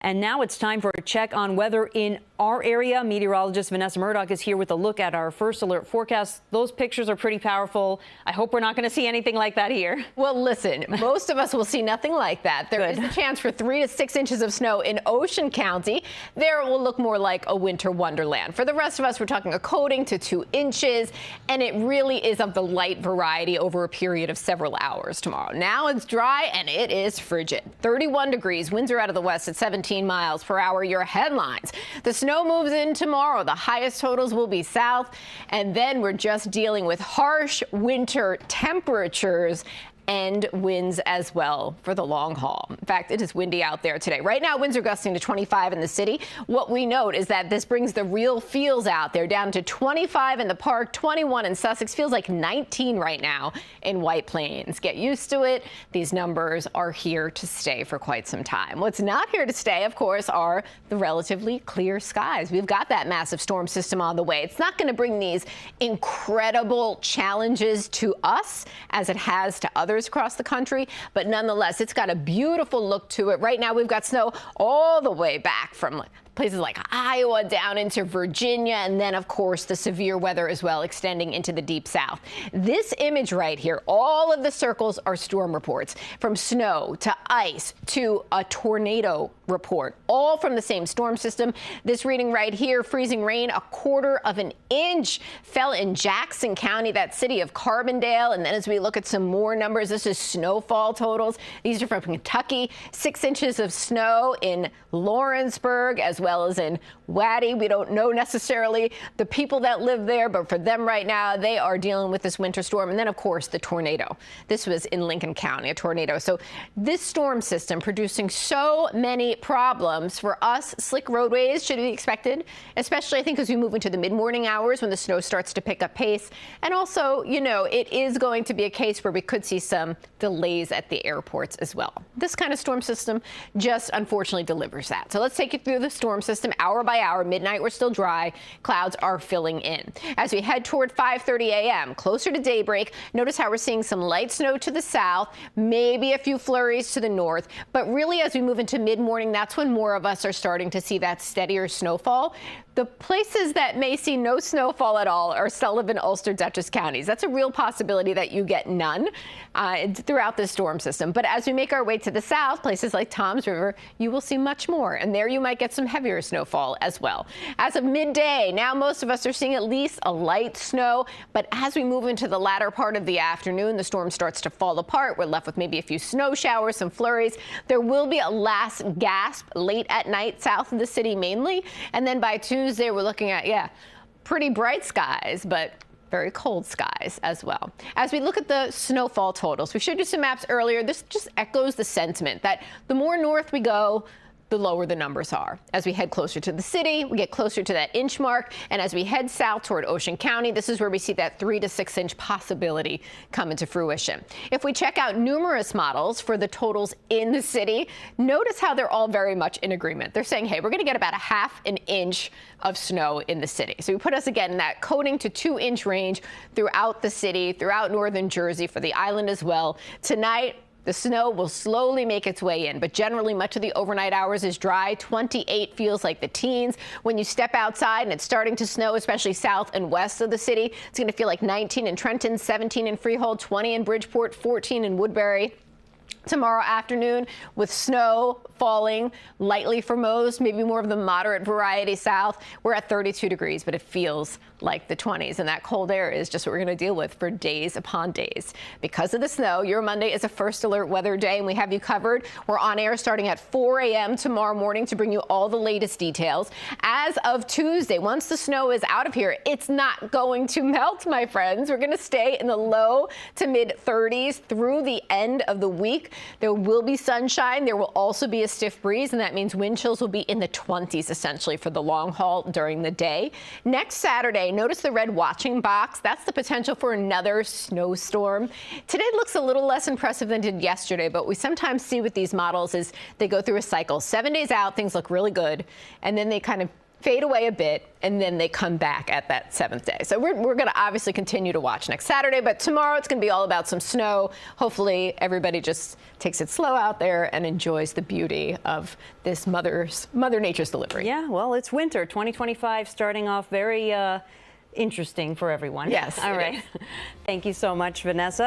And now it's time for a check on weather in our area. Meteorologist Vanessa Murdock is here with a look at our first alert forecast. Those pictures are pretty powerful. I hope we're not going to see anything like that here. Well, listen, most of us will see nothing like that. There is a chance for 3 to 6 inches of snow in Ocean County. There it will look more like a winter wonderland. For the rest of us, we're talking a coating to 2 inches, and it really is of the light variety over a period of several hours tomorrow. Now it's dry and it is frigid. 31 degrees, winds are out of the west at 17 miles per hour. Your headlines. The snow moves in tomorrow. The highest totals will be south. And then we're just dealing with harsh winter temperatures and winds as well for the long haul. In fact, it is windy out there today. Right now, winds are gusting to 25 in the city. What we note is that this brings the real feels out there down to 25 in the park, 21 in Sussex. Feels like 19 right now in White Plains. Get used to it. These numbers are here to stay for quite some time. What's not here to stay, of course, are the relatively clear skies. We've got that massive storm system on the way. It's not going to bring these incredible challenges to us as it has to others across the country, but nonetheless, it's got a beautiful look to it. Right now, we've got snow all the way back from places like Iowa down into Virginia, and then, of course, the severe weather as well extending into the deep south. This image right here, all of the circles are storm reports, from snow to ice to a tornado report, all from the same storm system. This reading right here, freezing rain, 1/4 of an inch fell in Jackson County, that city of Carbondale. And then as we look at some more numbers, this is snowfall totals. These are from Kentucky, 6 inches of snow in Lawrenceburg, as well as in Waddy. We don't know necessarily the people that live there, but for them right now, they are dealing with this winter storm. And then, of course, the tornado. This was in Lincoln County, a tornado. So this storm system producing so many problems for us. Slick roadways should be expected, especially, I think, as we move into the mid-morning hours when the snow starts to pick up pace. And also, you know, it is going to be a case where we could see some delays at the airports as well. This kind of storm system just unfortunately delivers that. So let's take you through the storm system hour by hour. Midnight, we're still dry. Clouds are filling in. As we head toward 5:30 a.m., closer to daybreak, notice how we're seeing some light snow to the south, maybe a few flurries to the north. But really, as we move into mid-morning, that's when more of us are starting to see that steadier snowfall. The places that may see no snowfall at all are Sullivan, Ulster, Dutchess counties. That's a real possibility that you get none throughout the storm system. But as we make our way to the south, places like Toms River, you will see much more. And there you might get some heavier snowfall as well. As of midday, now most of us are seeing at least a light snow. But as we move into the latter part of the afternoon, the storm starts to fall apart. We're left with maybe a few snow showers, some flurries. There will be a last gasp late at night south of the city mainly. And then by Tuesday, we're looking at, pretty bright skies, but very cold skies as well. As we look at the snowfall totals, we showed you some maps earlier. This just echoes the sentiment that the more north we go, the lower the numbers are. As we head closer to the city, we get closer to that inch mark. And as we head south toward Ocean County, this is where we see that 3 to 6 inch possibility come into fruition. If we check out numerous models for the totals in the city, notice how they're all very much in agreement. They're saying, hey, we're going to get about 1/2 an inch of snow in the city. So we put us again in that coating to 2 inch range throughout the city, throughout northern Jersey, for the island as well. Tonight, the snow will slowly make its way in, but generally much of the overnight hours is dry. 28 feels like the teens. When you step outside and it's starting to snow, especially south and west of the city, it's going to feel like 19 in Trenton, 17 in Freehold, 20 in Bridgeport, 14 in Woodbury. Tomorrow afternoon, with snow falling lightly for most, maybe more of the moderate variety south, we're at 32 degrees, but it feels like the 20s. And that cold air is just what we're going to deal with for days upon days. Because of the snow, your Monday is a first alert weather day, and we have you covered. We're on air starting at 4 a.m. tomorrow morning to bring you all the latest details. As of Tuesday, once the snow is out of here, it's not going to melt, my friends. We're going to stay in the low to mid 30s through the end of the week. There will be sunshine. There will also be a stiff breeze, and that means wind chills will be in the 20s essentially for the long haul during the day. Next Saturday, notice the red watching box. That's the potential for another snowstorm. Today looks a little less impressive than did yesterday, but we sometimes see with these models is they go through a cycle. 7 days out, things look really good, and then they kind of fade away a bit, and then they come back at that 7th day. So we're going to obviously continue to watch next Saturday, but tomorrow it's going to be all about some snow. Hopefully everybody just takes it slow out there and enjoys the beauty of this Mother Nature's delivery. Yeah, well, it's winter 2025 starting off very interesting for everyone. Yes. All right. Thank you so much, Vanessa.